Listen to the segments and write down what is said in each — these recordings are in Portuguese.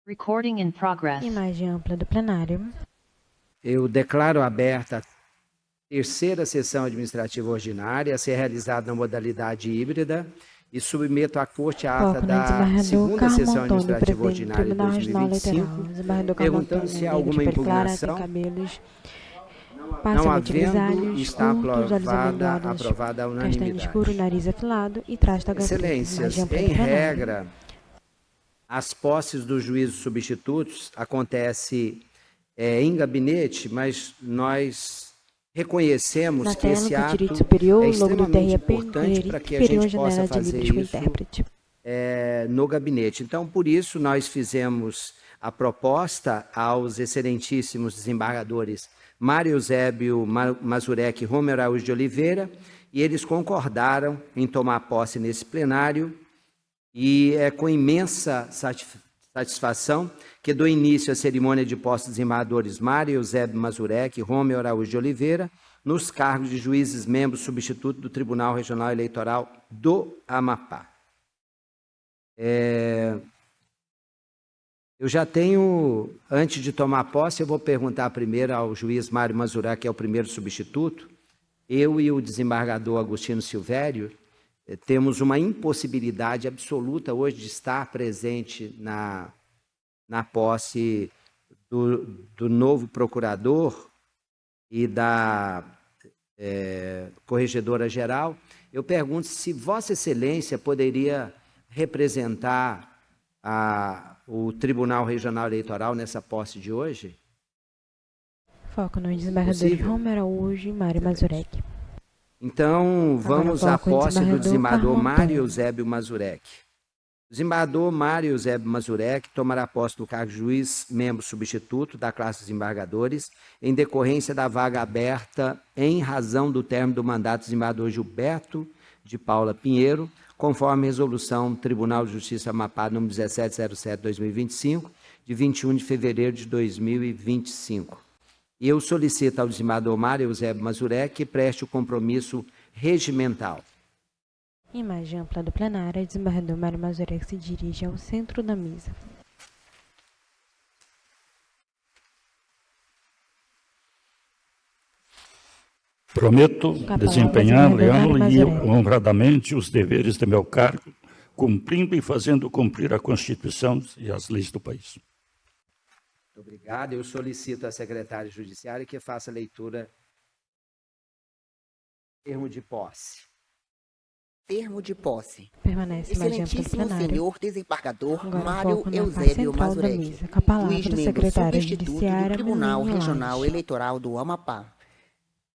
Recording in progress. Imagem ampla do plenário. Eu declaro aberta a terceira sessão administrativa ordinária a ser realizada na modalidade híbrida e submeto à Corte a ata Foco no da desembargador segunda Carmo sessão Antônio, administrativa presidente do ordinária de Tribunal Regional 2025, Eleitoral. Desembargador Carmo perguntando Antônio, se há alguma livre de declarar, sem impugnação. cabelos, Não parcialmente havendo, grisalhos, está curtos, olhos avermelhados, aprovada a castanho unanimidade. escuro, nariz afilado e traje da preta. Excelências, Imagem ampla do em plenário. regra, as posses dos juízes substitutos acontecem em gabinete, mas nós reconhecemos Na que tela, esse com ato direito superior, é logo do extremamente TRP, importante para que a inferior, gente possa janela de fazer livros com isso intérprete. no gabinete. Então, por isso, nós fizemos a proposta aos excelentíssimos desembargadores Mário Eusébio Mazurek e Romero Araújo de Oliveira, e eles concordaram em tomar posse nesse plenário, e é com imensa satisfação que dou início à cerimônia de posse dos desembargadores Mário Eusébio Mazurek e Romero Araújo de Oliveira nos cargos de juízes membros substitutos do Tribunal Regional Eleitoral do Amapá. Eu já tenho, antes de tomar posse, eu vou perguntar primeiro ao juiz Mário Mazurek, que é o primeiro substituto. Eu e o desembargador Agostinho Silvério temos uma impossibilidade absoluta hoje de estar presente na posse do novo procurador e da corregedora-geral. Eu pergunto se Vossa Excelência poderia representar o Tribunal Regional Eleitoral nessa posse de hoje? Foco nos desembargadores Romero Araújo e Mário Mazurek. Então, vamos à posse do desembargador Carmo Mário Antônio. Eusébio Mazurek. O desembargador Mário Eusébio Mazurek tomará posse do cargo de juiz membro substituto da classe de desembargadores em decorrência da vaga aberta em razão do término do mandato do desembargador Gilberto de Paula Pinheiro, conforme resolução do Tribunal de Justiça Amapá número 1707/2025, de 21 de fevereiro de 2025. E eu solicito ao desembargador Mário Eusébio Mazurek que preste o compromisso regimental. Imagem ampla do plenário. O desembargador Mário Mazurek se dirige ao centro da mesa. Prometo desempenhar leal e honradamente os deveres de meu cargo, cumprindo e fazendo cumprir a Constituição e as leis do país. Muito obrigado. Eu solicito à secretária judiciária que faça a leitura do termo de posse. Termo de posse. Permanece imagem ampla do Excelentíssimo plenário. senhor desembargador Agora Mário foco na parte Eusébio central da Mazurek, mesa, com a palavra juiz da membro secretária substituto do judiciária Tribunal Milene Regional Laje. Eleitoral do Amapá.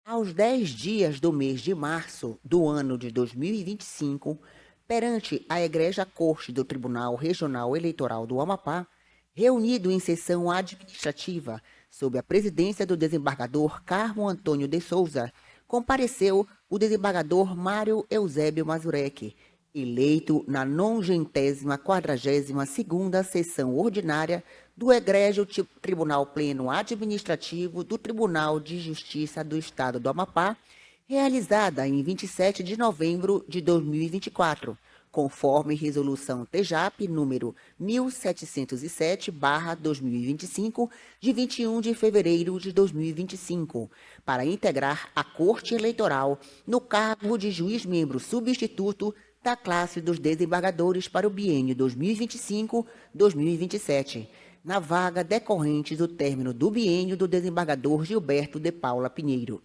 Aos 10 dias do mês de março do ano de 2025, perante a Egreja Corte do Tribunal Regional Eleitoral do Amapá, reunido em sessão administrativa sob a presidência do desembargador Carmo Antônio de Souza, compareceu o desembargador Mário Eusébio Mazurek, eleito na 90ª sessão ordinária do Egrégio Tribunal Pleno Administrativo do Tribunal de Justiça do Estado do Amapá, realizada em 27 de novembro de 2024, conforme resolução TJAP número 1707/2025, de 21 de fevereiro de 2025, para integrar a Corte Eleitoral no cargo de juiz membro substituto da classe dos desembargadores para o biênio 2025-2027, na vaga decorrente do término do biênio do desembargador Gilberto de Paula Pinheiro.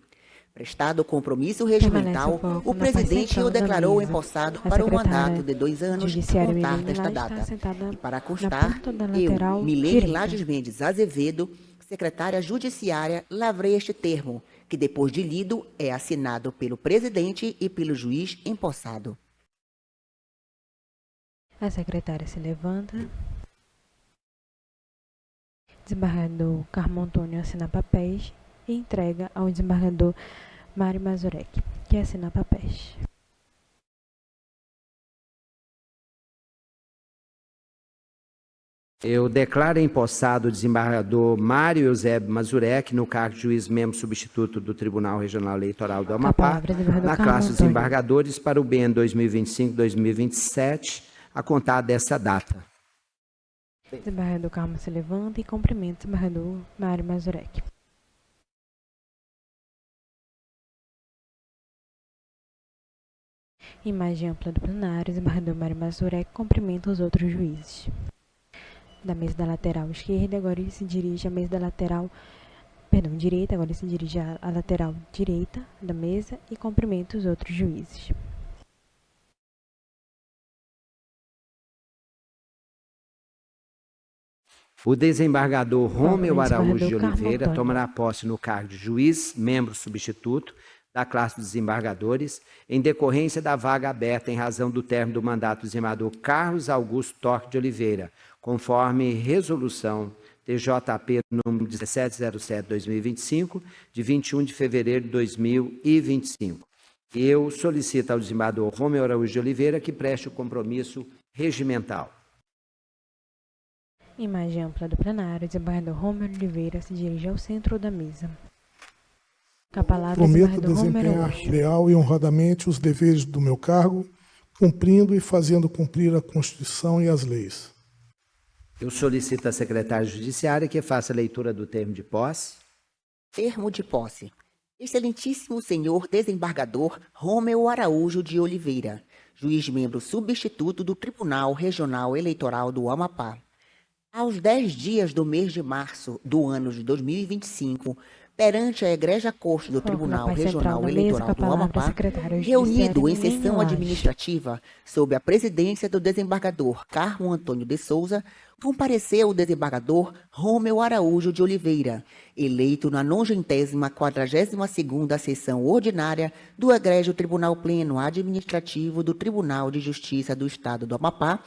Prestado o compromisso regimental, o presidente o declarou empossado para o mandato de 2 anos a contar desta data. E para constar, eu, Milene Lages Mendes Azevedo, secretária judiciária, lavrei este termo, que depois de lido é assinado pelo presidente e pelo juiz empossado. A secretária se levanta. Desembargador Carmo Antônio assina papéis e entrega ao desembargador Mário Mazurek, que assina papéis. Eu declaro empossado o desembargador Mário Eusébio Mazurek no cargo de juiz membro substituto do Tribunal Regional Eleitoral do Amapá, na classe dos desembargadores para o biênio 2025-2027, a contar dessa data. Desembargador Carmo se levanta e cumprimenta o desembargador Mário Mazurek. Imagem ampla do plenário, o desembargador Mário Mazurek cumprimenta os outros juízes. Da mesa da lateral esquerda, agora ele se dirige à mesa da lateral, direita, agora ele se dirige à lateral direita da mesa e cumprimenta os outros juízes. O desembargador Rômeu Araújo de Oliveira Antônio. tomará posse no cargo de juiz, membro substituto da classe dos desembargadores, em decorrência da vaga aberta em razão do término do mandato do desembargador Carlos Augusto Torque de Oliveira, conforme resolução TJP número 1707/2025, de 21 de fevereiro de 2025. Eu solicito ao desembargador Rômeu Araújo de Oliveira que preste o compromisso regimental. Imagem ampla do plenário, o desembargador Rômeu Oliveira se dirige ao centro da mesa. Com a palavra, o Prometo desembargador Rômeu desempenhar Araújo. leal e honradamente os deveres do meu cargo, cumprindo e fazendo cumprir a Constituição e as leis. Eu solicito à secretária judiciária que faça a leitura do termo de posse. Termo de posse. Excelentíssimo senhor desembargador Rômeu Araújo de Oliveira, juiz membro substituto do Tribunal Regional Eleitoral do Amapá. Aos 10 dias do mês de março do ano de 2025, perante a Egreja Corte do Tribunal Regional Eleitoral do Amapá, reunido em sessão administrativa, sob a presidência do desembargador Carmo Antônio de Souza, compareceu o desembargador Rômeu Araújo de Oliveira, eleito na 92ª sessão ordinária do Egrégio Tribunal Pleno Administrativo do Tribunal de Justiça do Estado do Amapá,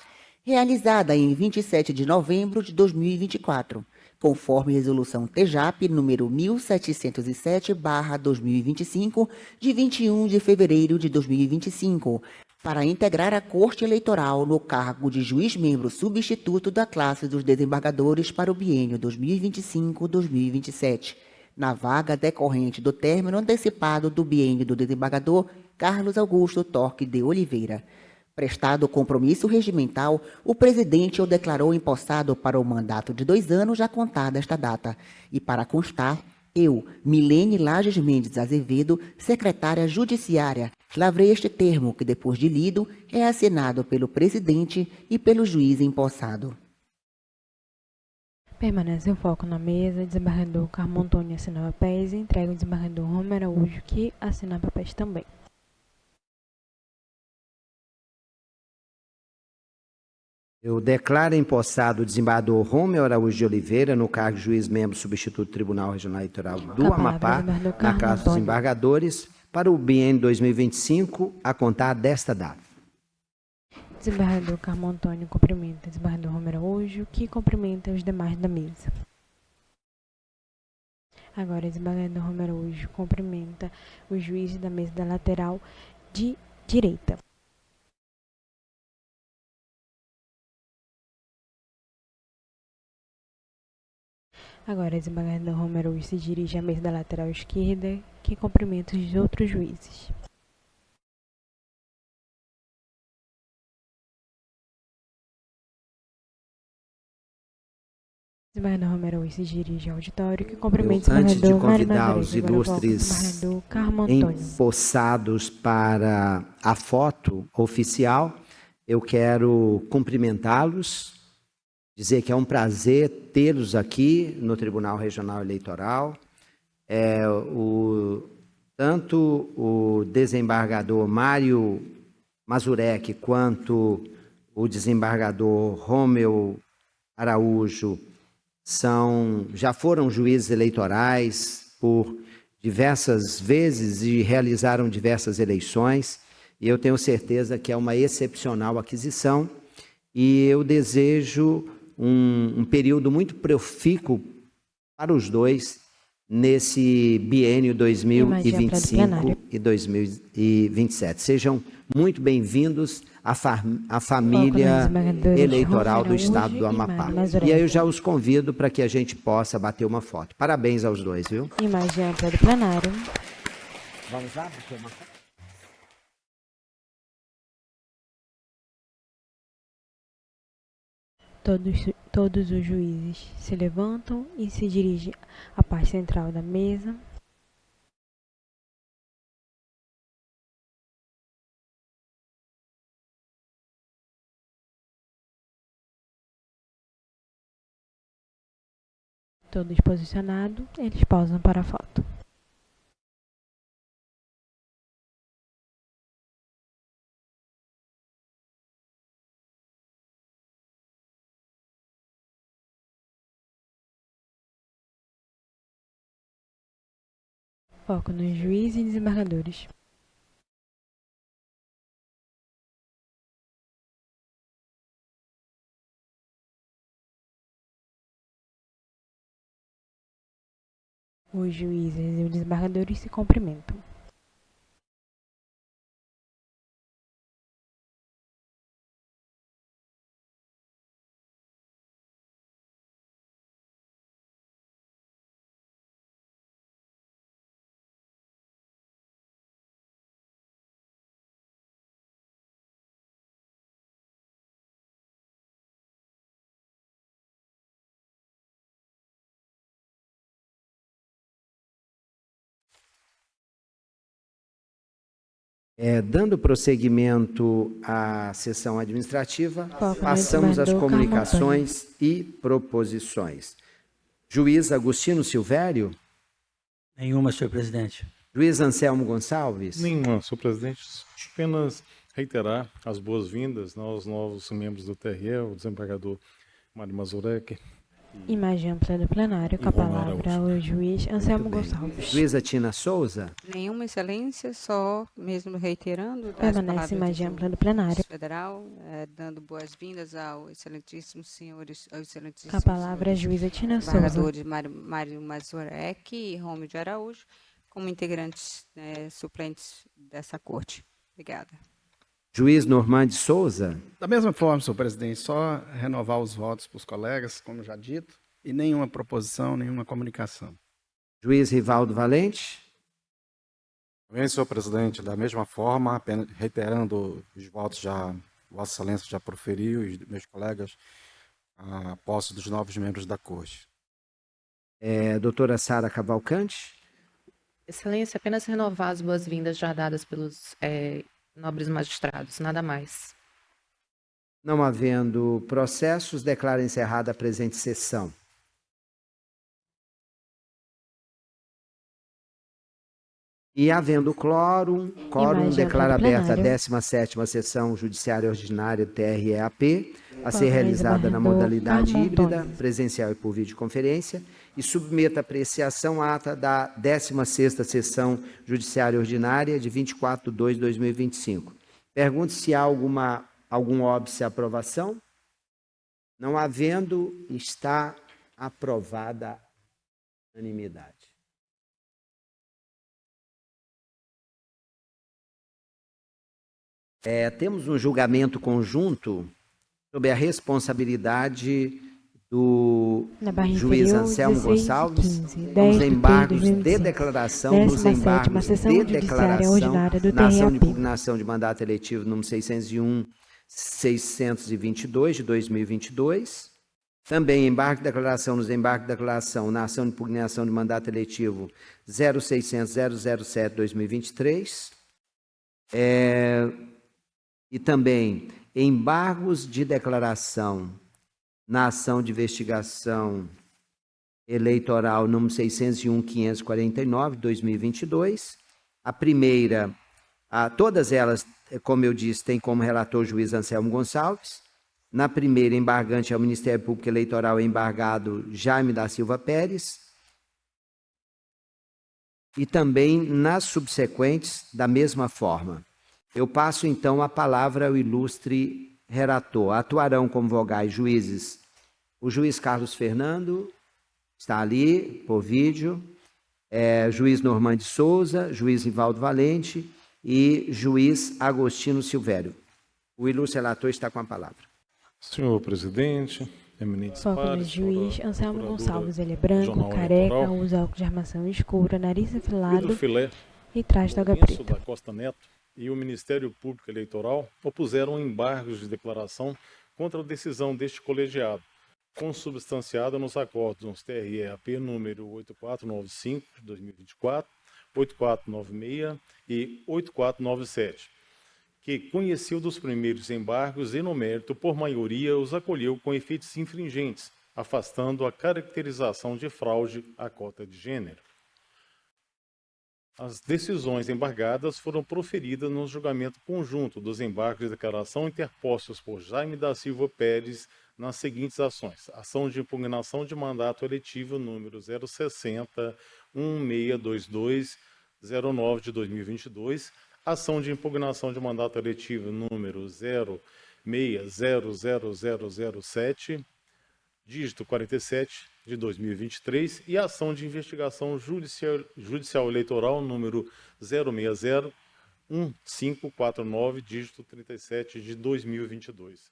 realizada em 27 de novembro de 2024, conforme resolução TJAP número 1707/2025, de 21 de fevereiro de 2025, para integrar a Corte Eleitoral no cargo de juiz-membro substituto da classe dos desembargadores para o biênio 2025-2027, na vaga decorrente do término antecipado do biênio do desembargador Carlos Augusto Torque de Oliveira. Prestado o compromisso regimental, o presidente o declarou empossado para o mandato de 2 anos a contar desta data. E para constar, eu, Milene Lages Mendes Azevedo, secretária judiciária, lavrei este termo que, depois de lido, é assinado pelo presidente e pelo juiz empossado. Permanece o foco na mesa, desembargador Carmo Antônio assina papéis e entrega o desembargador Rômeu Araújo, que assina papéis também. Eu declaro empossado o desembargador Rômeu Araújo de Oliveira no cargo de juiz membro substituto do Tribunal Regional Eleitoral do Amapá, na classe dos desembargadores, para o biênio 2025, a contar desta data. Desembargador Carmo Antônio cumprimenta o desembargador Rômeu Araújo, que cumprimenta os demais da mesa. Agora, o desembargador Rômeu Araújo cumprimenta os juízes da mesa da lateral de direita. Agora, o desembargador Rômeu Araújo se dirige à mesa da lateral esquerda, que cumprimenta os outros juízes. O desembargador Rômeu Araújo se dirige ao auditório, que cumprimenta o Antes de desembargador Mário convidar os Mazurek. Agora eu volto ao ilustres desembargador Carmo Antônio. empossados para a foto oficial, eu quero cumprimentá-los, dizer que é um prazer tê-los aqui no Tribunal Regional Eleitoral. Tanto o desembargador Mário Mazurek quanto o desembargador Rômeu Araújo já foram juízes eleitorais por diversas vezes e realizaram diversas eleições. E eu tenho certeza que é uma excepcional aquisição e eu desejo um período muito profícuo para os dois nesse biênio 2025 e 2027. Sejam muito bem-vindos à família eleitoral do Estado do Amapá. E aí eu já os convido para que a gente possa bater uma foto. Parabéns aos dois, viu? Imagem ampla do plenário. Vamos lá bater uma foto? Todos os juízes se levantam e se dirigem à parte central da mesa. Todos posicionados, eles posam para a foto. Foco nos juízes e desembargadores. Os juízes e os desembargadores se cumprimentam. Dando prosseguimento à sessão administrativa, Foco passamos no às desembargador comunicações e proposições. Juiz Agostinho Silvério, Nenhuma, senhor presidente. juiz Anselmo Gonçalves, Nenhuma, senhor presidente. Apenas reiterar as boas-vindas aos novos membros do TRE, o desembargador Mário Mazurek. Imagem ampla do plenário, com a palavra o juiz Anselmo Gonçalves. juíza Tina Souza, Nenhuma, excelência, só mesmo reiterando as Permanece palavras imagem do ampla do plenário. juiz federal, dando boas-vindas ao excelentíssimo senhores, aos Com excelentíssimos a palavra a senhores juíza Tina Souza. desembargadores Mário Mazurek e Rômulo de Araújo, como integrantes suplentes dessa corte. Obrigada. juiz Normande Souza, Da mesma forma, senhor presidente, só renovar os votos para os colegas, como já dito, e nenhuma proposição, nenhuma comunicação. juiz Rivaldo Valente, Bem, senhor presidente, da mesma forma, apenas reiterando os votos já, Vossa Excelência já proferiu e meus colegas, a posse dos novos membros da Corte. doutora Sara Cavalcante, Excelência, apenas renovar as boas-vindas já dadas pelos nobres magistrados, nada mais. não havendo processos, declaro encerrada a presente sessão. E havendo quórum, Imagem declara ampla do aberta a plenário. 17ª sessão judiciária ordinária do TREAP, a ser Foco no realizada na desembargador modalidade Armando híbrida, Antônio. presencial e por videoconferência, e submeta a apreciação a ata da 16ª sessão judiciária ordinária de 24/2/2025. Pergunto se há algum óbice à aprovação. Não havendo, está aprovada a unanimidade. Temos um julgamento conjunto sobre a responsabilidade do Na barra juiz inferior, Anselmo 16 e Gonçalves 15, nos 10 de embargos de 2025. declaração, nos 17ª embargos sessão de judiciária declaração ordinária do na ação de TREAP. impugnação de mandato eletivo número 601/622 de 2022. Também embargo de declaração nos embargos de declaração na ação de impugnação de mandato eletivo 0600-007/2023. E também embargos de declaração na ação de investigação eleitoral número 601/549, 2022. A primeira, todas elas, como eu disse, tem como relator o juiz Anselmo Gonçalves. Na primeira, embargante é o Ministério Público Eleitoral, embargado Jaime da Silva Pérez. E também nas subsequentes, da mesma forma. Eu passo, então, a palavra ao ilustre relator. Atuarão como vogais juízes o juiz Carlos Fernando, está ali por vídeo, juiz Normande Souza, juiz Rivaldo Valente e juiz Agostinho Silvério. O ilustre relator está com a palavra. Senhor presidente, eminentes Foco no pares, juiz Anselmo procuradora Gonçalves. Ele é branco, regional careca, eleitoral, usa óculos de armação escura, nariz Pedro afilado Filé, e traz toga Lourenço preta. da Costa Neto e o Ministério Público Eleitoral opuseram embargos de declaração contra a decisão deste colegiado, consubstanciada nos acórdons TRE-AP número 8495 de 2024, 8496 e 8497, que conheceu dos primeiros embargos e no mérito, por maioria, os acolheu com efeitos infringentes, afastando a caracterização de fraude à cota de gênero. As decisões embargadas foram proferidas no julgamento conjunto dos embargos de declaração interpostos por Jaime da Silva Pérez nas seguintes ações: ação de impugnação de mandato eletivo número 060-1622-09 de 2022, ação de impugnação de mandato eletivo número 06000007, dígito 47 de 2023, e ação de investigação judicial eleitoral número 060-1549, dígito 37 de 2022.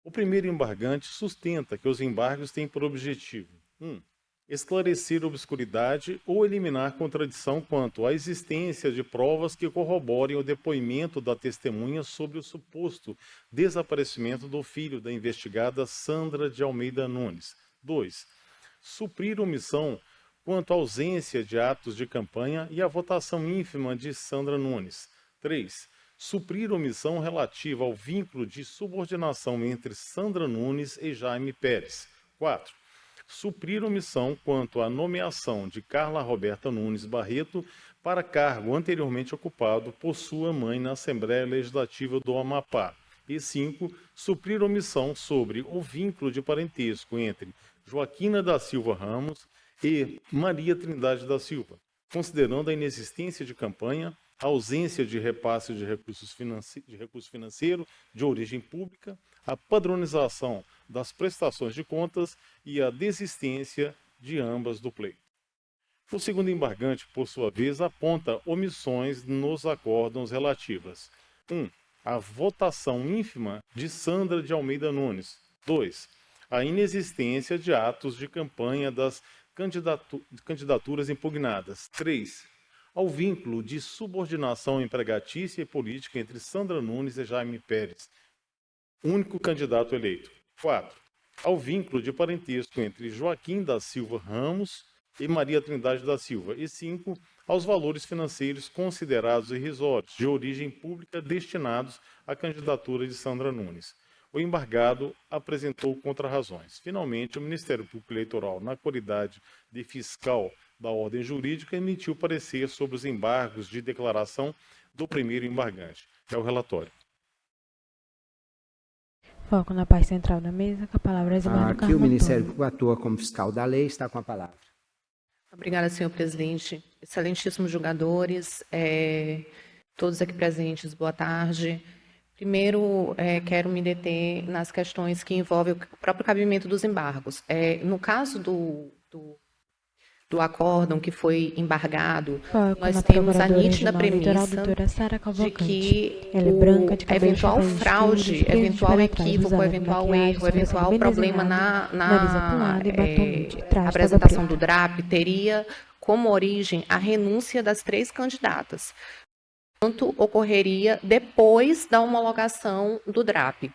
O primeiro embargante sustenta que os embargos têm por objetivo: 1. Esclarecer obscuridade ou eliminar contradição quanto à existência de provas que corroborem o depoimento da testemunha sobre o suposto desaparecimento do filho da investigada Sandra de Almeida Nunes. 2. Suprir omissão quanto à ausência de atos de campanha e à votação ínfima de Sandra Nunes. 3. Suprir omissão relativa ao vínculo de subordinação entre Sandra Nunes e Jaime Pérez. 4. Suprir omissão quanto à nomeação de Carla Roberta Nunes Barreto para cargo anteriormente ocupado por sua mãe na Assembleia Legislativa do Amapá. E 5. Suprir omissão sobre o vínculo de parentesco entre Joaquina da Silva Ramos e Maria Trindade da Silva, considerando a inexistência de campanha, a ausência de repasse de recurso financeiro de origem pública, a padronização das prestações de contas e a desistência de ambas do pleito. O segundo embargante, por sua vez, aponta omissões nos acórdons relativas: 1. A votação ínfima de Sandra de Almeida Nunes. 2. A inexistência de atos de campanha das candidaturas impugnadas. 3. Ao vínculo de subordinação empregatícia e política entre Sandra Nunes e Jaime Pérez, único candidato eleito. 4. Ao vínculo de parentesco entre Joaquim da Silva Ramos e Maria Trindade da Silva. E 5. Aos valores financeiros considerados irrisórios, de origem pública, destinados à candidatura de Sandra Nunes. O embargado apresentou contrarrazões. Finalmente, o Ministério Público Eleitoral, na qualidade de fiscal da ordem jurídica, emitiu parecer sobre os embargos de declaração do primeiro embargante. É o relatório. Foco na parte central da mesa, com a palavra Isamar do Carmo Aqui o Ministério Antônio. Público atua como fiscal da lei, está com a palavra. Obrigada, senhor presidente. Excelentíssimos julgadores, todos aqui presentes, boa tarde. Primeiro, quero me deter nas questões que envolvem o próprio cabimento dos embargos. No caso do acórdão que foi embargado, nós temos a nítida premissa de que a eventual fraude, eventual equívoco, eventual erro, eventual problema na apresentação do DRAP teria como origem a renúncia das 3 candidatas. Portanto, ocorreria depois da homologação do DRAP.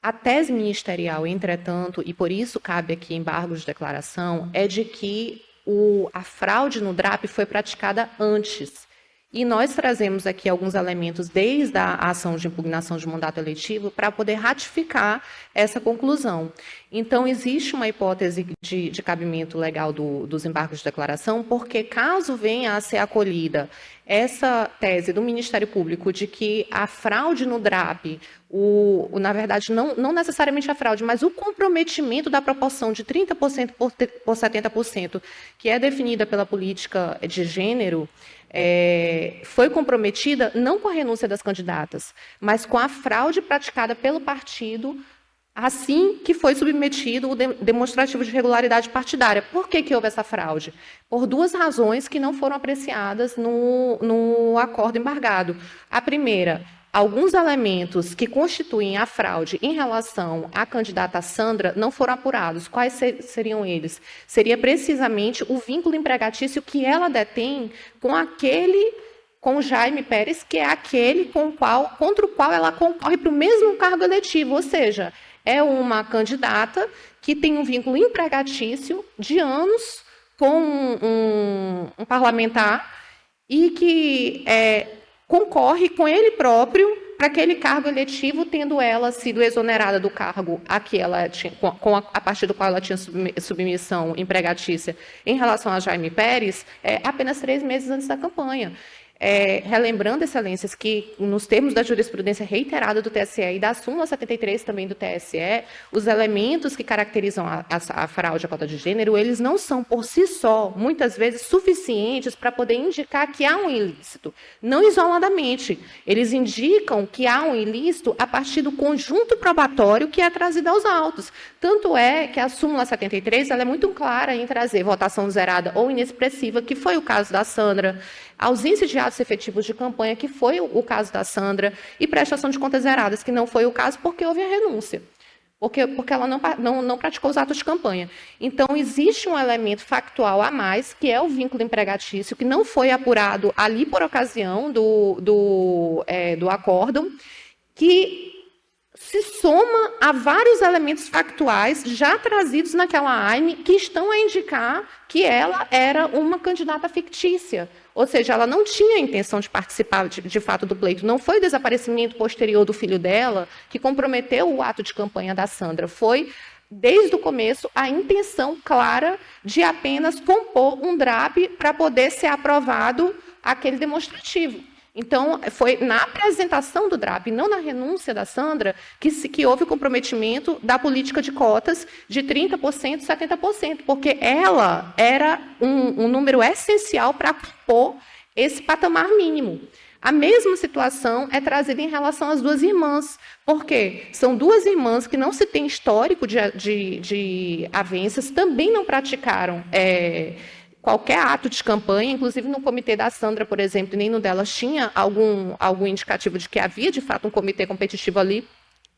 A tese ministerial, entretanto, e por isso cabe aqui embargo de declaração, é de que a fraude no DRAP foi praticada antes. E nós trazemos aqui alguns elementos desde a ação de impugnação de mandato eletivo para poder ratificar essa conclusão. Então, existe uma hipótese de cabimento legal dos embargos de declaração, porque caso venha a ser acolhida essa tese do Ministério Público de que a fraude no DRAP, na verdade, não necessariamente a fraude, mas o comprometimento da proporção de 30% por 70%, que é definida pela política de gênero, foi comprometida não com a renúncia das candidatas, mas com a fraude praticada pelo partido assim que foi submetido o demonstrativo de regularidade partidária. Por que houve essa fraude? Por 2 razões que não foram apreciadas no acordo embargado. A primeira, alguns elementos que constituem a fraude em relação à candidata Sandra não foram apurados. Quais seriam eles? Seria precisamente o vínculo empregatício que ela detém com Jaime Pérez, que é aquele contra o qual ela concorre para o mesmo cargo eletivo, ou seja, é uma candidata que tem um vínculo empregatício de anos com um parlamentar e que concorre com ele próprio para aquele cargo eletivo, tendo ela sido exonerada do cargo a que ela tinha, a partir do qual ela tinha submissão empregatícia em relação a Jaime Pérez, apenas 3 meses antes da campanha. Relembrando, excelências, que nos termos da jurisprudência reiterada do TSE e da súmula 73 também do TSE, os elementos que caracterizam a fraude à cota de gênero, eles não são por si só, muitas vezes, suficientes para poder indicar que há um ilícito. Não isoladamente. Eles indicam que há um ilícito a partir do conjunto probatório que é trazido aos autos. Tanto é que a súmula 73 ela é muito clara em trazer votação zerada ou inexpressiva, que foi o caso da Sandra, ausência de atos efetivos de campanha, que foi o caso da Sandra, e prestação de contas zeradas, que não foi o caso porque houve a renúncia, porque ela não praticou os atos de campanha. Então, existe um elemento factual a mais, que é o vínculo empregatício, que não foi apurado ali por ocasião do acórdão, que se soma a vários elementos factuais já trazidos naquela AINE que estão a indicar que ela era uma candidata fictícia. Ou seja, ela não tinha a intenção de participar de fato do pleito. Não foi o desaparecimento posterior do filho dela que comprometeu o ato de campanha da Sandra. Foi, desde o começo, a intenção clara de apenas compor um DRAP para poder ser aprovado aquele demonstrativo. Então, foi na apresentação do DRAP, não na renúncia da Sandra, que houve o comprometimento da política de cotas de 30%, 70%, porque ela era um número essencial para compor esse patamar mínimo. A mesma situação é trazida em relação às 2 irmãs, porque são 2 irmãs que não se tem histórico de avanças, também não praticaram qualquer ato de campanha, inclusive no comitê da Sandra, por exemplo, nem no delas tinha algum indicativo de que havia, de fato, um comitê competitivo ali,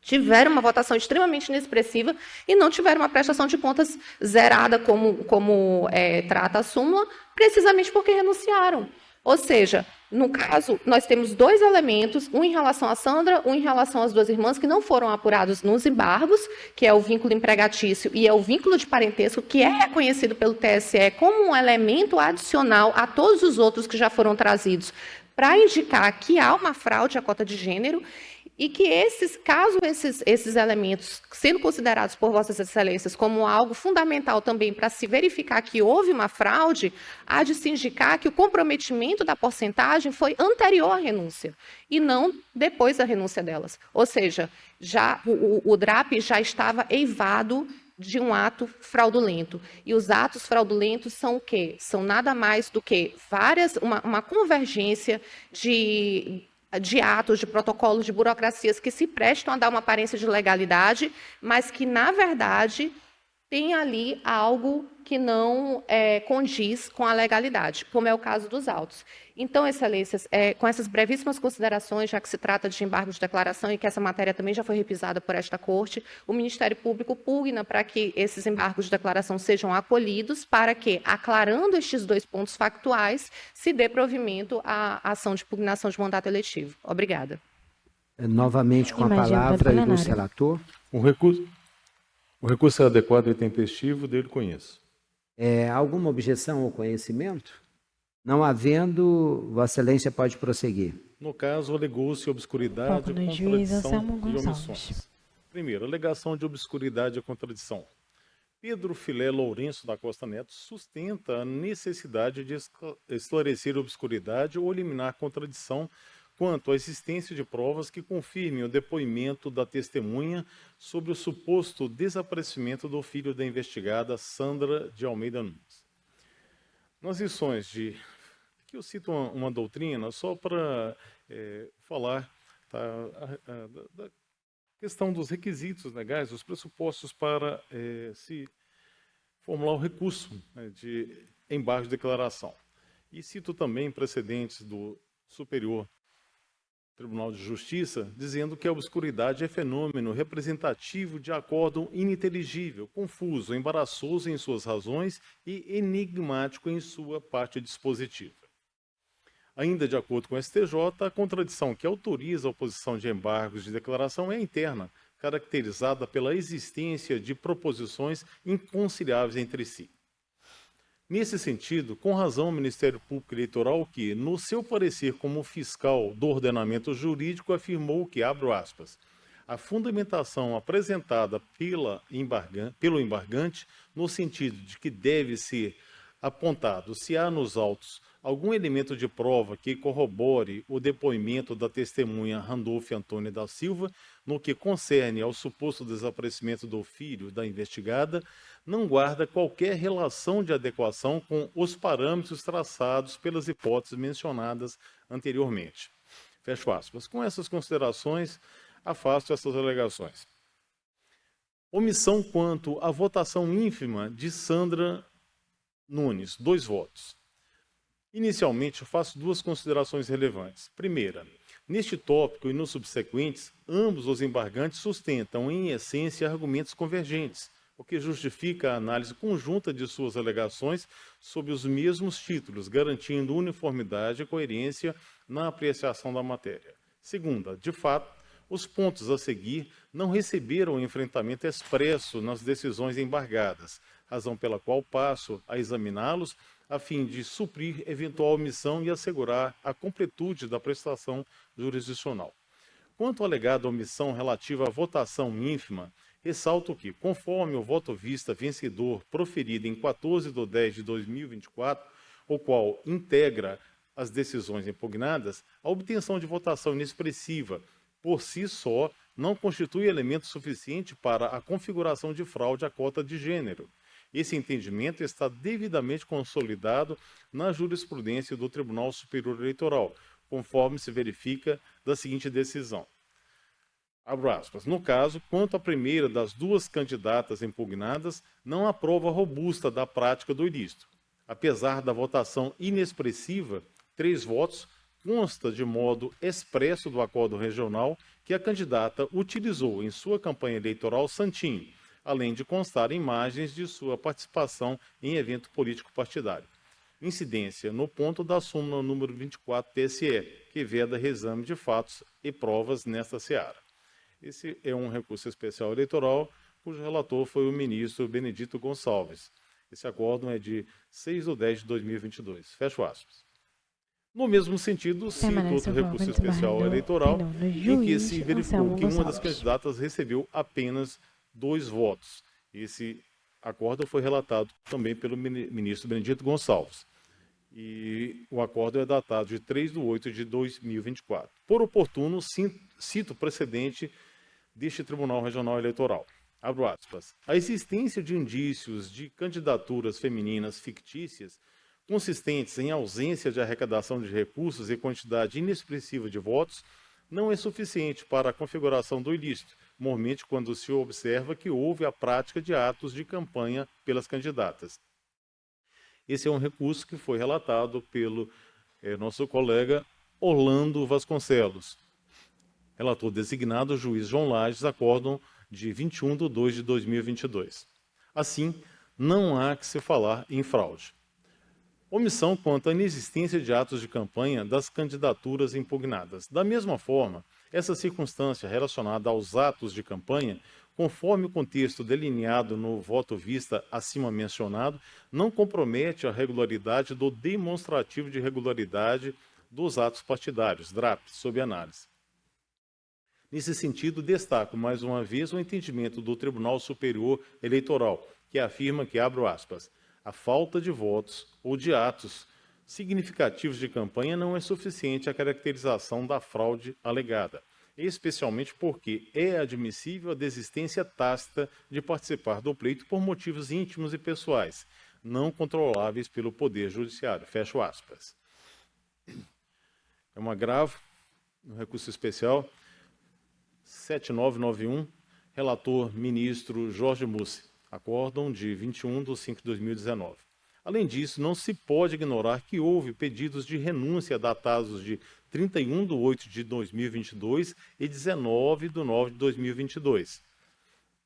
tiveram uma votação extremamente inexpressiva e não tiveram uma prestação de contas zerada, como trata a súmula, precisamente porque renunciaram. Ou seja, no caso, nós temos 2 elementos, um em relação à Sandra, um em relação às 2 irmãs, que não foram apurados nos embargos, que é o vínculo empregatício e é o vínculo de parentesco, que é reconhecido pelo TSE como um elemento adicional a todos os outros que já foram trazidos, para indicar que há uma fraude à cota de gênero, e que caso esses elementos, sendo considerados por Vossas Excelências como algo fundamental também para se verificar que houve uma fraude, há de se indicar que o comprometimento da porcentagem foi anterior à renúncia, e não depois da renúncia delas. Ou seja, o DRAP já estava eivado de um ato fraudulento. E os atos fraudulentos são o quê? São nada mais do que uma convergência de atos, de protocolos, de burocracias que se prestam a dar uma aparência de legalidade, mas que, na verdade, tem ali algo que não condiz com a legalidade, como é o caso dos autos. Então, excelências, com essas brevíssimas considerações, já que se trata de embargo de declaração e que essa matéria também já foi repisada por esta Corte, o Ministério Público pugna para que esses embargos de declaração sejam acolhidos, para que, aclarando estes 2 pontos factuais, se dê provimento à ação de pugnação de mandato eletivo. Obrigada. Novamente com a palavra, ilustre relator. O recurso é adequado e tempestivo, dele conheço. Alguma objeção ao conhecimento? Não havendo, Vossa Excelência pode prosseguir. No caso, alegou-se obscuridade, contradição e omissões. Primeiro, alegação de obscuridade e contradição. Pedro Filé Lourenço da Costa Neto sustenta a necessidade de esclarecer obscuridade ou eliminar contradição quanto à existência de provas que confirmem o depoimento da testemunha sobre o suposto desaparecimento do filho da investigada Sandra de Almeida Nunes. Nas lições aqui eu cito uma doutrina só para falar da questão dos requisitos legais, dos pressupostos para se formular o recurso de embargo de declaração. E cito também precedentes do Superior Tribunal de Justiça, dizendo que a obscuridade é fenômeno representativo de acórdão ininteligível, confuso, embaraçoso em suas razões e enigmático em sua parte dispositiva. Ainda de acordo com o STJ, a contradição que autoriza a oposição de embargos de declaração é interna, caracterizada pela existência de proposições inconciliáveis entre si. Nesse sentido, com razão, o Ministério Público Eleitoral, que, no seu parecer como fiscal do ordenamento jurídico, afirmou que, abro aspas, a fundamentação apresentada pelo embargante, no sentido de que deve ser apontado se há nos autos algum elemento de prova que corrobore o depoimento da testemunha Randolph Antônia da Silva, no que concerne ao suposto desaparecimento do filho da investigada, não guarda qualquer relação de adequação com os parâmetros traçados pelas hipóteses mencionadas anteriormente. Fecho aspas. Com essas considerações, afasto essas alegações. Omissão quanto à votação ínfima de Sandra Nunes, 2 votos. Inicialmente, eu faço 2 considerações relevantes. Primeira, neste tópico e nos subsequentes, ambos os embargantes sustentam, em essência, argumentos convergentes, o que justifica a análise conjunta de suas alegações sob os mesmos títulos, garantindo uniformidade e coerência na apreciação da matéria. Segunda, de fato, os pontos a seguir não receberam enfrentamento expresso nas decisões embargadas, razão pela qual passo a examiná-los a fim de suprir eventual omissão e assegurar a completude da prestação jurisdicional. Quanto à alegada omissão relativa à votação ínfima, ressalto que, conforme o voto vista vencedor proferido em 14/10/2024, o qual integra as decisões impugnadas, a obtenção de votação inexpressiva, por si só, não constitui elemento suficiente para a configuração de fraude à cota de gênero. Esse entendimento está devidamente consolidado na jurisprudência do Tribunal Superior Eleitoral, conforme se verifica da seguinte decisão. Abro aspas. No caso, quanto à primeira das 2 candidatas impugnadas, não há prova robusta da prática do ilícito. Apesar da votação inexpressiva, 3 votos, consta de modo expresso do acordo regional que a candidata utilizou em sua campanha eleitoral santinho, além de constar imagens de sua participação em evento político partidário. Incidência no ponto da súmula número 24 TSE, que veda reexame de fatos e provas nesta seara. Esse é um recurso especial eleitoral, cujo relator foi o ministro Benedito Gonçalves. Esse acórdão é de 6/10/2022. Fecho aspas. No mesmo sentido, cito outro recurso especial eleitoral, em que se verificou que uma das candidatas recebeu apenas 2 votos. Esse acórdão foi relatado também pelo ministro Benedito Gonçalves. E o acórdão é datado de 3/8/2024. Por oportuno, cito o precedente deste Tribunal Regional Eleitoral. Abro aspas. A existência de indícios de candidaturas femininas fictícias consistentes em ausência de arrecadação de recursos e quantidade inexpressiva de votos não é suficiente para a configuração do ilícito, mormente quando se observa que houve a prática de atos de campanha pelas candidatas. Esse é um recurso que foi relatado pelo nosso colega Orlando Vasconcelos, relator designado, juiz João Lages, acórdão de 21/2/2022. Assim, não há que se falar em fraude. Omissão quanto à inexistência de atos de campanha das candidaturas impugnadas. Da mesma forma, essa circunstância relacionada aos atos de campanha, conforme o contexto delineado no voto vista acima mencionado, não compromete a regularidade do demonstrativo de regularidade dos atos partidários, DRAP, sob análise. Nesse sentido, destaco mais uma vez o entendimento do Tribunal Superior Eleitoral, que afirma que, abro aspas, a falta de votos ou de atos significativos de campanha não é suficiente à caracterização da fraude alegada, especialmente porque é admissível a desistência tácita de participar do pleito por motivos íntimos e pessoais, não controláveis pelo Poder Judiciário. Fecho aspas. É um agravo no recurso especial 7991, relator ministro Jorge Mussi. Acórdão de 21/5/2019. Além disso, não se pode ignorar que houve pedidos de renúncia datados de 31/8/2022 e 19/9/2022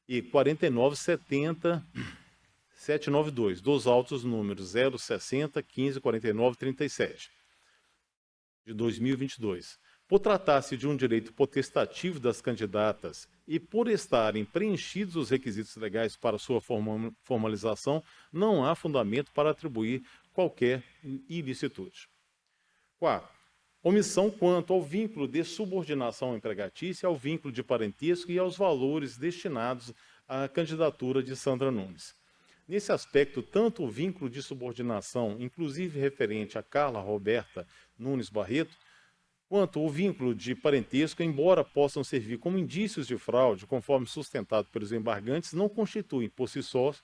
e 49/70/792 dos autos números 060, 15, 49 e 37 de 2022, Por tratar-se de um direito potestativo das candidatas e por estarem preenchidos os requisitos legais para sua formalização, não há fundamento para atribuir qualquer ilicitude. 4. Omissão quanto ao vínculo de subordinação empregatícia, ao vínculo de parentesco e aos valores destinados à candidatura de Sandra Nunes. Nesse aspecto, tanto o vínculo de subordinação, inclusive referente a Carla Roberta Nunes Barreto, quanto o vínculo de parentesco, embora possam servir como indícios de fraude, conforme sustentado pelos embargantes, não constituem, por si só,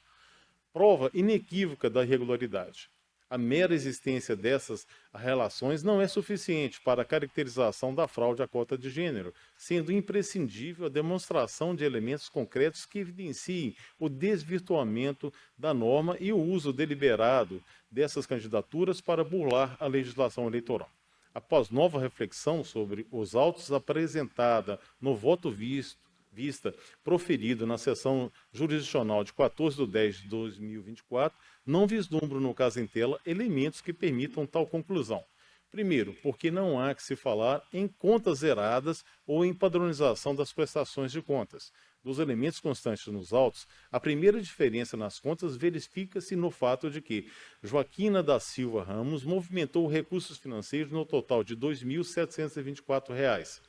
prova inequívoca da irregularidade. A mera existência dessas relações não é suficiente para a caracterização da fraude à cota de gênero, sendo imprescindível a demonstração de elementos concretos que evidenciem o desvirtuamento da norma e o uso deliberado dessas candidaturas para burlar a legislação eleitoral. Após nova reflexão sobre os autos apresentada no voto vista proferido na sessão jurisdicional de 14/10/2024, não vislumbro no caso em tela elementos que permitam tal conclusão. Primeiro, porque não há que se falar em contas zeradas ou em padronização das prestações de contas. Dos elementos constantes nos autos, a primeira diferença nas contas verifica-se no fato de que Joaquina da Silva Ramos movimentou recursos financeiros no total de R$ 2.724,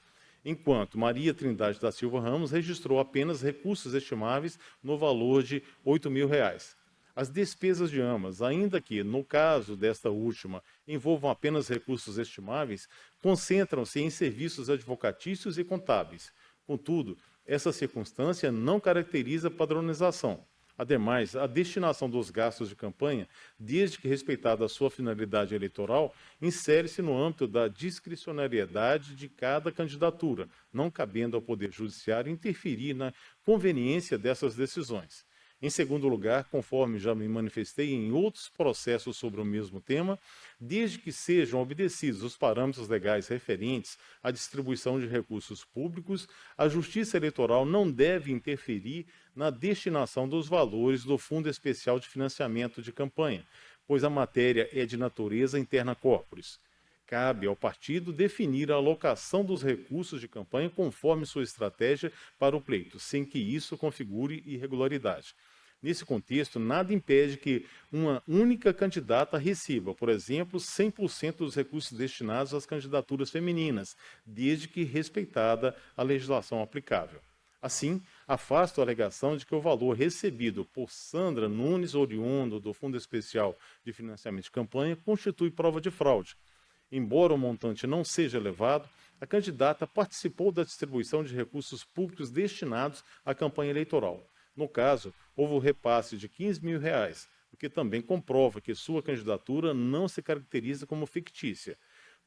enquanto Maria Trindade da Silva Ramos registrou apenas recursos estimáveis no valor de R$ 8.000. As despesas de ambas, ainda que, no caso desta última, envolvam apenas recursos estimáveis, concentram-se em serviços advocatícios e contábeis. Contudo, essa circunstância não caracteriza padronização. Ademais, a destinação dos gastos de campanha, desde que respeitada a sua finalidade eleitoral, insere-se no âmbito da discricionariedade de cada candidatura, não cabendo ao Poder Judiciário interferir na conveniência dessas decisões. Em segundo lugar, conforme já me manifestei em outros processos sobre o mesmo tema, desde que sejam obedecidos os parâmetros legais referentes à distribuição de recursos públicos, a Justiça Eleitoral não deve interferir na destinação dos valores do Fundo Especial de Financiamento de Campanha, pois a matéria é de natureza interna corporis. Cabe ao partido definir a alocação dos recursos de campanha conforme sua estratégia para o pleito, sem que isso configure irregularidade. Nesse contexto, nada impede que uma única candidata receba, por exemplo, 100% dos recursos destinados às candidaturas femininas, desde que respeitada a legislação aplicável. Assim, afasto a alegação de que o valor recebido por Sandra Nunes, oriundo do Fundo Especial de Financiamento de Campanha, constitui prova de fraude. Embora o montante não seja elevado, a candidata participou da distribuição de recursos públicos destinados à campanha eleitoral. No caso, houve o repasse de R$ 15.000, o que também comprova que sua candidatura não se caracteriza como fictícia.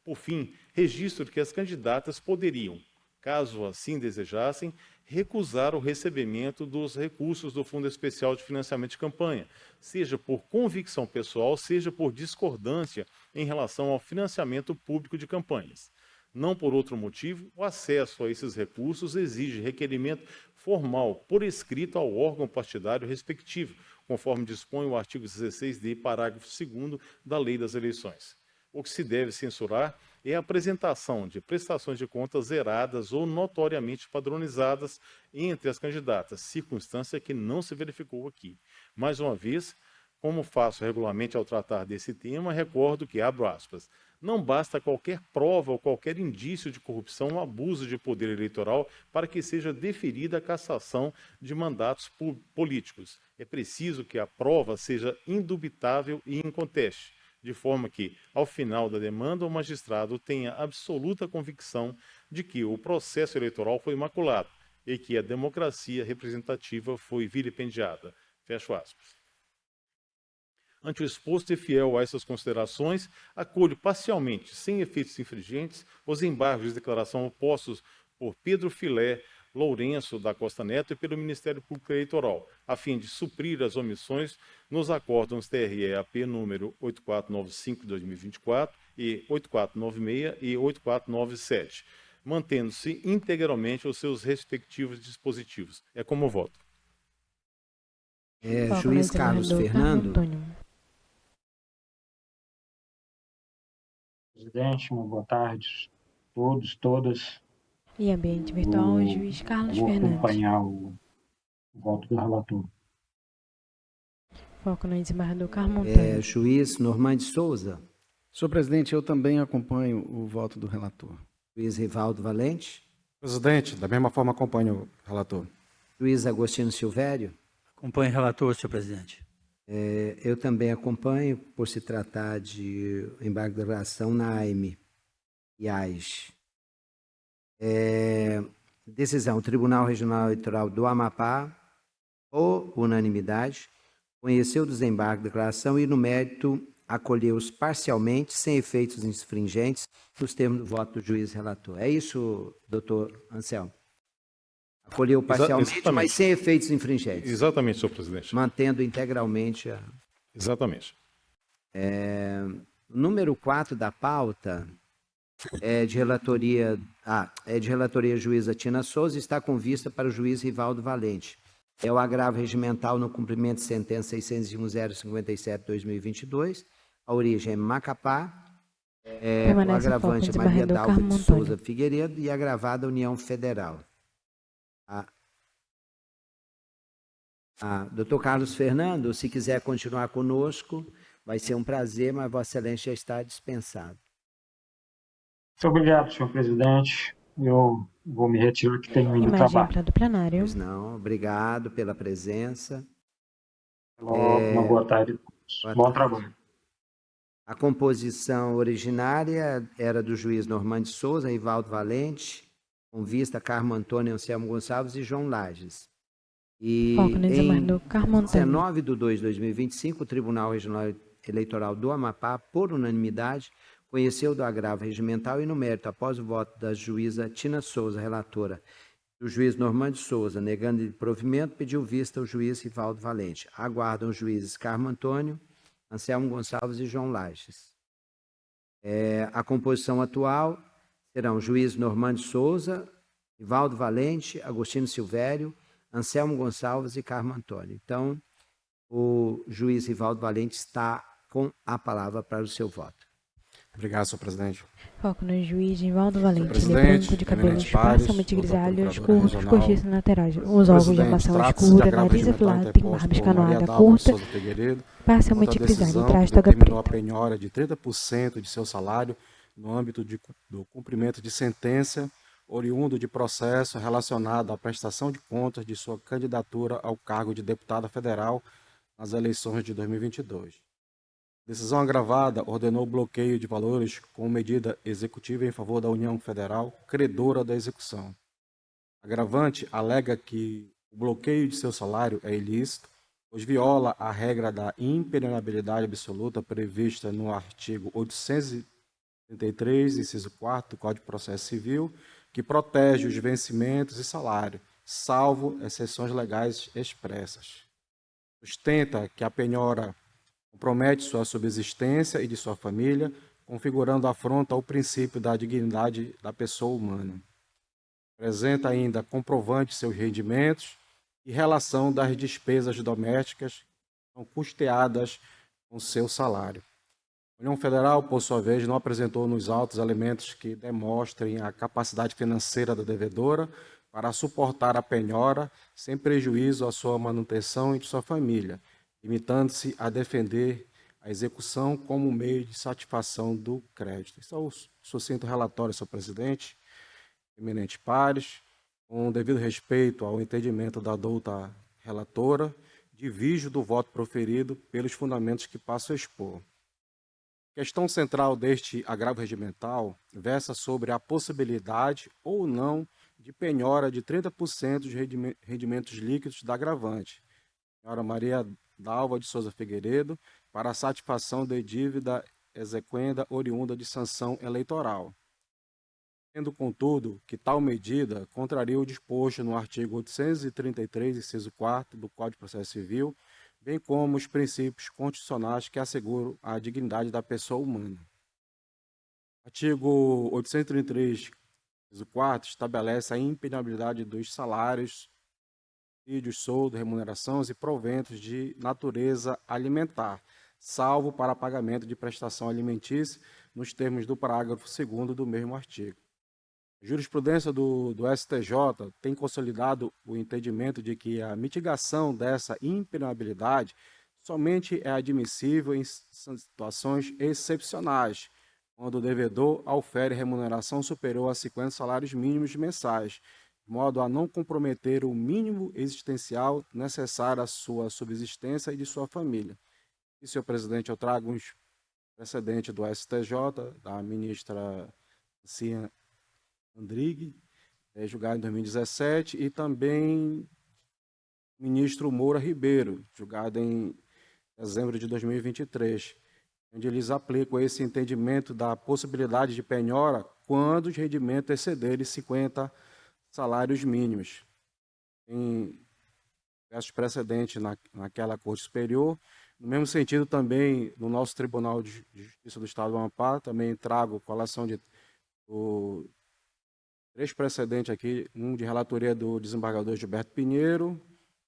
Por fim, registro que as candidatas poderiam, caso assim desejassem, recusar o recebimento dos recursos do Fundo Especial de Financiamento de Campanha, seja por convicção pessoal, seja por discordância em relação ao financiamento público de campanhas. Não por outro motivo, o acesso a esses recursos exige requerimento formal por escrito ao órgão partidário respectivo, conforme dispõe o artigo 16d, parágrafo 2º da Lei das Eleições. O que se deve censurar é a apresentação de prestações de contas zeradas ou notoriamente padronizadas entre as candidatas, circunstância que não se verificou aqui. Mais uma vez, como faço regularmente ao tratar desse tema, recordo que, abro aspas, não basta qualquer prova ou qualquer indício de corrupção ou abuso de poder eleitoral para que seja deferida a cassação de mandatos políticos. É preciso que a prova seja indubitável e inconteste, de forma que, ao final da demanda, o magistrado tenha absoluta convicção de que o processo eleitoral foi maculado e que a democracia representativa foi vilipendiada. Fecho aspas. Ante o exposto e fiel a essas considerações, acolho parcialmente, sem efeitos infringentes, os embargos de declaração opostos por Pedro Filé Lourenço da Costa Neto e pelo Ministério Público Eleitoral, a fim de suprir as omissões nos acórdãos TRE-AP número 8495/2024 e 8496 e 8497, mantendo-se integralmente os seus respectivos dispositivos. É como voto. Juiz Carlos Fernando. Presidente, muito boa tarde. todos, todas. E ambiente virtual, o juiz Carlos Vou Fernandes. acompanhar o voto do relator. Foco no desembargador Carmo Antônio. Juiz Normande Souza. Senhor presidente, eu também acompanho o voto do relator. Juiz Rivaldo Valente. Presidente, da mesma forma acompanho o relator. Juiz Agostinho Silvério. Acompanho o relator, senhor presidente. Eu também acompanho, por se tratar de embargo de declaração na AIME e AIS. Decisão, Tribunal Regional Eleitoral do Amapá, por unanimidade, conheceu o desembargo de declaração e, no mérito, acolheu-os parcialmente, sem efeitos infringentes, nos termos do voto do juiz relator. É isso, doutor Anselmo? Acolheu parcialmente, mas sem efeitos infringentes. Exatamente, senhor presidente. Mantendo integralmente a... Exatamente. Número 4 da pauta é de relatoria juíza Tina Souza, está com vista para o juiz Rivaldo Valente. É o agravo regimental no cumprimento de sentença 601.057/2022, a origem é Macapá, o agravante é Maria Dalva de Souza Figueiredo e agravada União Federal. Doutor Carlos Fernando, se quiser continuar conosco, vai ser um prazer, mas Vossa Excelência já está dispensado. Muito obrigado, senhor presidente. Eu vou me retirar que tenho ido trabalho. Do plenário. Pois não, obrigado pela presença. Uma boa tarde. Bom trabalho. A composição originária era do juiz Normande Souza, Rivaldo Valente, com vista Carmo Antônio Anselmo Gonçalves e João Lages. E em 19 de 2 de 2025, o Tribunal Regional Eleitoral do Amapá, por unanimidade, conheceu do agravo regimental e, no mérito, após o voto da juíza Tina Souza, relatora, do juiz Normande Souza, negando-lhe provimento, pediu vista ao juiz Rivaldo Valente. Aguardam os juízes Carmo Antônio, Anselmo Gonçalves e João Lages. A composição atual serão o juiz Normande Souza, Rivaldo Valente, Agostinho Silvério, Anselmo Gonçalves e Carmo Antônio. Então, o juiz Rivaldo Valente está com a palavra para o seu voto. Obrigado, senhor presidente. Foco no juiz Rivaldo Valente. Ele é branco, de cabelos parcialmente grisalhos, curtos, coxiços laterais. Os órgãos de armação escura, nariz afilado, tem barba escanoada curta, parcialmente grisalho. Traz toga preta. A penhora de 30% de seu salário no âmbito do cumprimento de sentença oriundo de processo relacionado à prestação de contas de sua candidatura ao cargo de deputada federal nas eleições de 2022. Decisão agravada ordenou o bloqueio de valores com medida executiva em favor da União Federal, credora da execução. Agravante alega que o bloqueio de seu salário é ilícito, pois viola a regra da impenhorabilidade absoluta prevista no artigo 833, inciso 4 do Código de Processo Civil, que protege os vencimentos e salário, salvo exceções legais expressas. Sustenta que a penhora compromete sua subsistência e de sua família, configurando afronta ao princípio da dignidade da pessoa humana. Apresenta ainda comprovante de seus rendimentos e relação das despesas domésticas que são custeadas com seu salário. A União Federal, por sua vez, não apresentou nos autos elementos que demonstrem a capacidade financeira da devedora para suportar a penhora sem prejuízo à sua manutenção e de sua família, limitando-se a defender a execução como meio de satisfação do crédito. Esse é o sucinto relatório, senhor presidente, eminentes pares, com devido respeito ao entendimento da douta relatora, divijo do voto proferido pelos fundamentos que passo a expor. A questão central deste agravo regimental versa sobre a possibilidade ou não de penhora de 30% dos rendimentos líquidos da agravante, senhora Maria Dalva de Souza Figueiredo, para a satisfação de dívida exequenda oriunda de sanção eleitoral. Sendo, contudo, que tal medida contraria o disposto no artigo 833, inciso 4 do Código de Processo Civil, bem como os princípios constitucionais que asseguram a dignidade da pessoa humana. Artigo 833, inciso 4, estabelece a impenibilidade dos salários, subsídios, soldos, remunerações e proventos de natureza alimentar, salvo para pagamento de prestação alimentícia, nos termos do parágrafo 2º do mesmo artigo. A jurisprudência do STJ tem consolidado o entendimento de que a mitigação dessa impenhorabilidade somente é admissível em situações excepcionais, quando o devedor ofere remuneração superior a 50 salários mínimos mensais, de modo a não comprometer o mínimo existencial necessário à sua subsistência e de sua família. E, senhor presidente, eu trago uns precedentes do STJ, da ministra Cia Andrighi, julgado em 2017, e também ministro Moura Ribeiro, julgado em dezembro de 2023, onde eles aplicam esse entendimento da possibilidade de penhora quando os rendimentos excederem 50 salários mínimos. Tem diversos precedentes naquela Corte Superior. No mesmo sentido, também, no nosso Tribunal de Justiça do Estado do Amapá, também trago colação de 3 precedentes aqui, um de relatoria do desembargador Gilberto Pinheiro,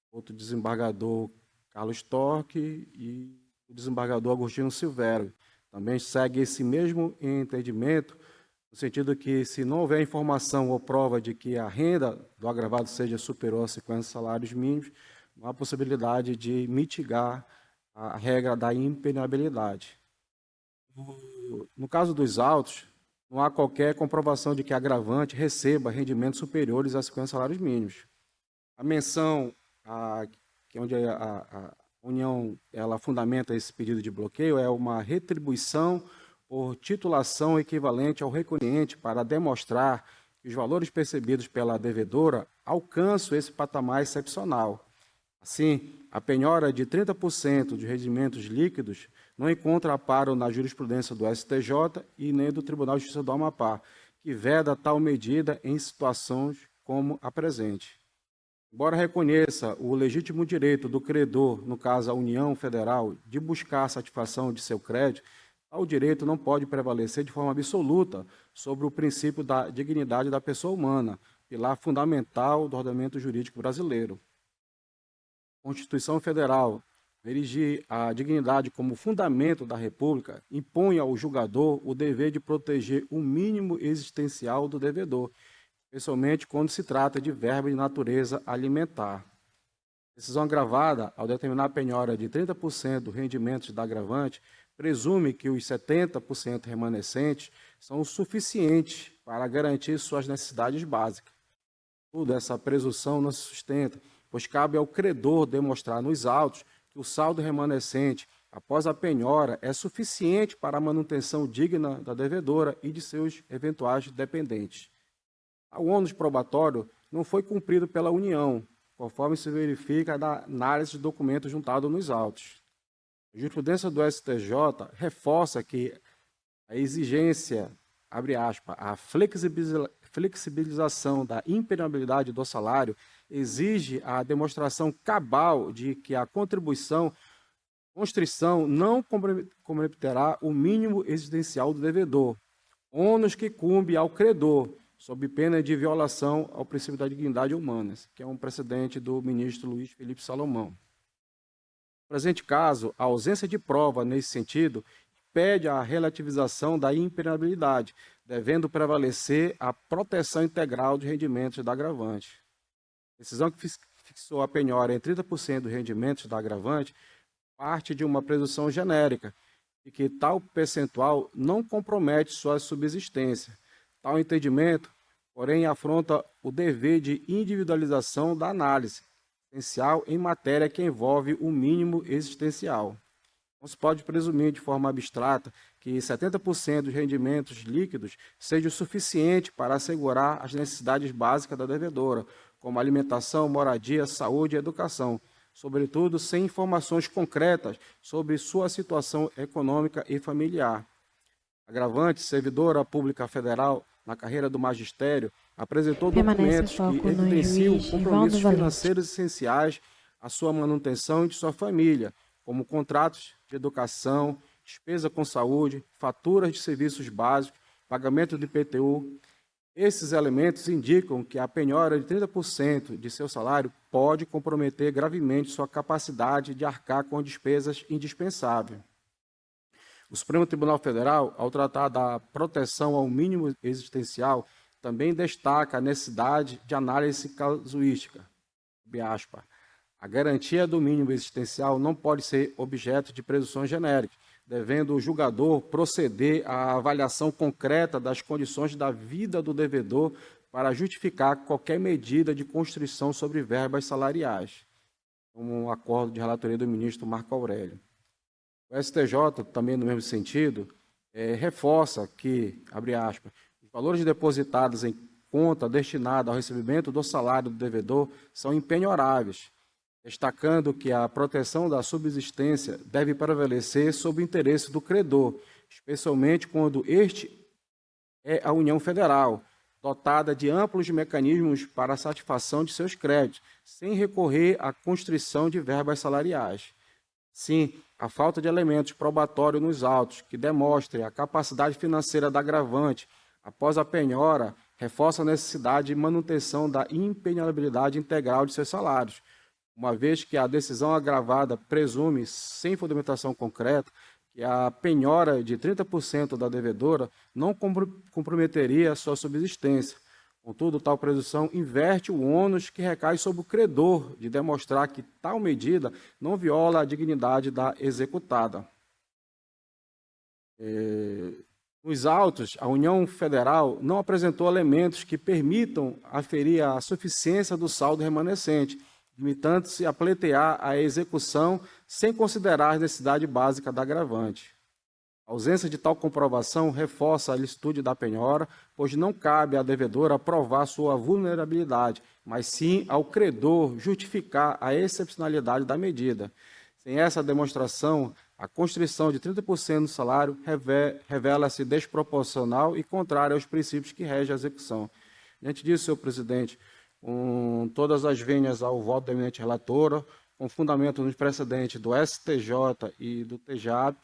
outro desembargador Carlos Torque e o desembargador Agostinho Silvério. Também segue esse mesmo entendimento, no sentido que, se não houver informação ou prova de que a renda do agravado seja superior a 50 salários mínimos, não há possibilidade de mitigar a regra da impenhorabilidade. No caso dos autos, não há qualquer comprovação de que agravante receba rendimentos superiores a 50 salários mínimos. A menção, que é onde a União ela fundamenta esse pedido de bloqueio, é uma retribuição por titulação equivalente ao recorrente para demonstrar que os valores percebidos pela devedora alcançam esse patamar excepcional. Assim, a penhora de 30% de rendimentos líquidos não encontra amparo na jurisprudência do STJ e nem do Tribunal de Justiça do Amapá, que veda tal medida em situações como a presente. Embora reconheça o legítimo direito do credor, no caso a União Federal, de buscar a satisfação de seu crédito, tal direito não pode prevalecer de forma absoluta sobre o princípio da dignidade da pessoa humana, pilar fundamental do ordenamento jurídico brasileiro. A Constituição Federal, erigir a dignidade como fundamento da República, impõe ao julgador o dever de proteger o mínimo existencial do devedor, especialmente quando se trata de verba de natureza alimentar. Decisão agravada, ao determinar a penhora de 30% do rendimento da agravante, presume que os 70% remanescentes são o suficiente para garantir suas necessidades básicas. Tudo essa presunção não se sustenta, pois cabe ao credor demonstrar nos autos que o saldo remanescente após a penhora é suficiente para a manutenção digna da devedora e de seus eventuais dependentes. O ônus probatório não foi cumprido pela União, conforme se verifica na análise de documentos juntados nos autos. A jurisprudência do STJ reforça que a exigência, abre aspas, a flexibilização da impenhorabilidade do salário exige a demonstração cabal de que a constrição não comprometerá o mínimo existencial do devedor, ônus que cumbe ao credor, sob pena de violação ao princípio da dignidade humana, que é um precedente do ministro Luiz Felipe Salomão. No presente caso, a ausência de prova nesse sentido impede a relativização da impenhorabilidade, devendo prevalecer a proteção integral dos rendimentos da agravante. A decisão que fixou a penhora em 30% dos rendimentos da agravante parte de uma presunção genérica de que tal percentual não compromete sua subsistência. Tal entendimento, porém, afronta o dever de individualização da análise, essencial em matéria que envolve o mínimo existencial. Não se pode presumir de forma abstrata que 70% dos rendimentos líquidos seja o suficiente para assegurar as necessidades básicas da devedora, como alimentação, moradia, saúde e educação, sobretudo sem informações concretas sobre sua situação econômica e familiar. Agravante, servidora pública federal na carreira do magistério, apresentou documentos que evidenciam compromissos financeiros essenciais à sua manutenção e de sua família, como contratos de educação, despesa com saúde, faturas de serviços básicos, pagamento de IPTU. Esses elementos indicam que a penhora de 30% de seu salário pode comprometer gravemente sua capacidade de arcar com despesas indispensáveis. O Supremo Tribunal Federal, ao tratar da proteção ao mínimo existencial, também destaca a necessidade de análise casuística. Abre aspas. A garantia do mínimo existencial não pode ser objeto de presunções genéricas, devendo o julgador proceder à avaliação concreta das condições da vida do devedor para justificar qualquer medida de constrição sobre verbas salariais, como um acordo de relatoria do ministro Marco Aurélio. O STJ, também no mesmo sentido, reforça que, abre aspas, os valores depositados em conta destinada ao recebimento do salário do devedor são impenhoráveis, destacando que a proteção da subsistência deve prevalecer sobre o interesse do credor, especialmente quando este é a União Federal, dotada de amplos mecanismos para a satisfação de seus créditos, sem recorrer à constrição de verbas salariais. Sim, a falta de elementos probatórios nos autos que demonstrem a capacidade financeira da agravante após a penhora reforça a necessidade de manutenção da impenhorabilidade integral de seus salários, uma vez que a decisão agravada presume, sem fundamentação concreta, que a penhora de 30% da devedora não comprometeria a sua subsistência. Contudo, tal presunção inverte o ônus que recai sobre o credor de demonstrar que tal medida não viola a dignidade da executada. Nos autos, a União Federal não apresentou elementos que permitam aferir a suficiência do saldo remanescente, limitando-se a pleitear a execução sem considerar a necessidade básica da agravante. A ausência de tal comprovação reforça a licitude da penhora, pois não cabe à devedora provar sua vulnerabilidade, mas sim ao credor justificar a excepcionalidade da medida. Sem essa demonstração, a constrição de 30% do salário revela-se desproporcional e contrária aos princípios que regem a execução. Diante disso, senhor presidente, com todas as vênias ao voto da eminente relatora, com fundamento nos precedentes do STJ e do TJAP,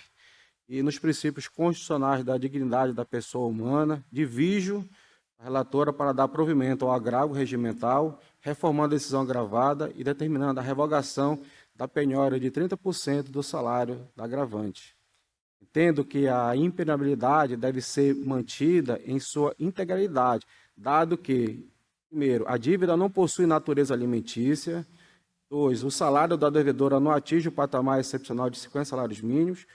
e nos princípios constitucionais da dignidade da pessoa humana, divijo a relatora para dar provimento ao agravo regimental, reformando a decisão agravada e determinando a revogação da penhora de 30% do salário da agravante. Entendo que a impenhorabilidade deve ser mantida em sua integralidade, dado que, primeiro, a dívida não possui natureza alimentícia. 2, o salário da devedora não atinge o patamar excepcional de 50 salários mínimos.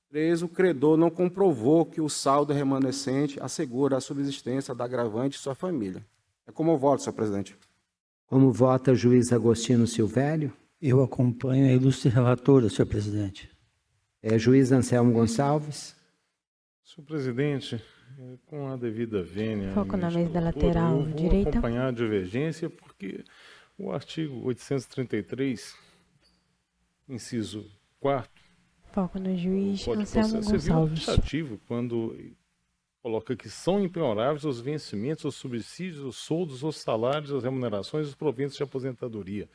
3, o credor não comprovou que o saldo remanescente assegura a subsistência da agravante e sua família. É como eu voto, senhor presidente. Como vota o juiz Agostinho Silvério? Eu acompanho a ilustre relatora, senhor presidente. Juiz Anselmo Gonçalves? Senhor presidente, com a devida vênia... Foco na mesa da lateral eu vou direita. acompanhar a divergência porque o artigo 833, inciso 4º, Foco no juiz pode Anselmo ser Gonçalves. taxativo quando coloca que são impenhoráveis os vencimentos, os subsídios, os soldos, os salários, as remunerações e os proventos de aposentadoria.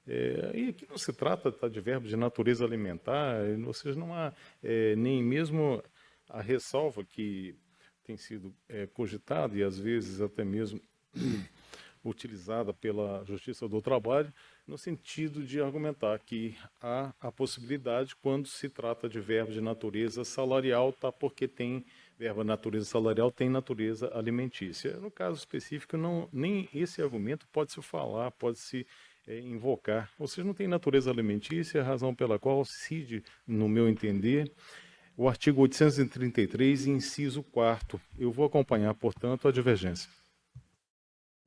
E aqui não se trata de verbos de natureza alimentar, ou seja, não há nem mesmo a ressalva que tem sido cogitada e às vezes até mesmo utilizada pela Justiça do Trabalho, no sentido de argumentar que há a possibilidade, quando se trata de verbo de natureza salarial, porque tem verbo de natureza salarial, tem natureza alimentícia. No caso específico, nem esse argumento pode-se falar, pode-se invocar. Ou seja, não tem natureza alimentícia, razão pela qual cide, no meu entender, o artigo 833, inciso 4º. Eu vou acompanhar, portanto, a divergência.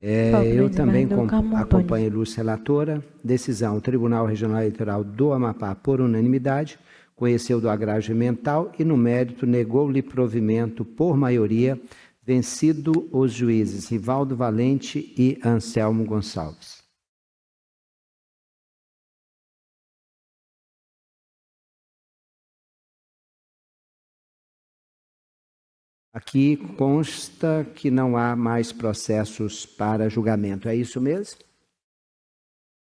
Eu também acompanho a ilustre relatora. Decisão: o Tribunal Regional Eleitoral do Amapá, por unanimidade, conheceu do agravo mental e, no mérito, negou-lhe provimento por maioria, vencido os juízes Rivaldo Valente e Anselmo Gonçalves. Aqui consta que não há mais processos para julgamento. É isso mesmo?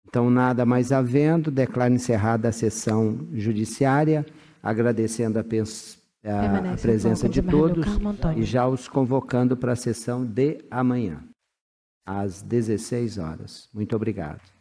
Então, nada mais havendo, declaro encerrada a sessão judiciária, agradecendo a presença de todos e já os convocando para a sessão de amanhã, às 16 horas. Muito obrigado.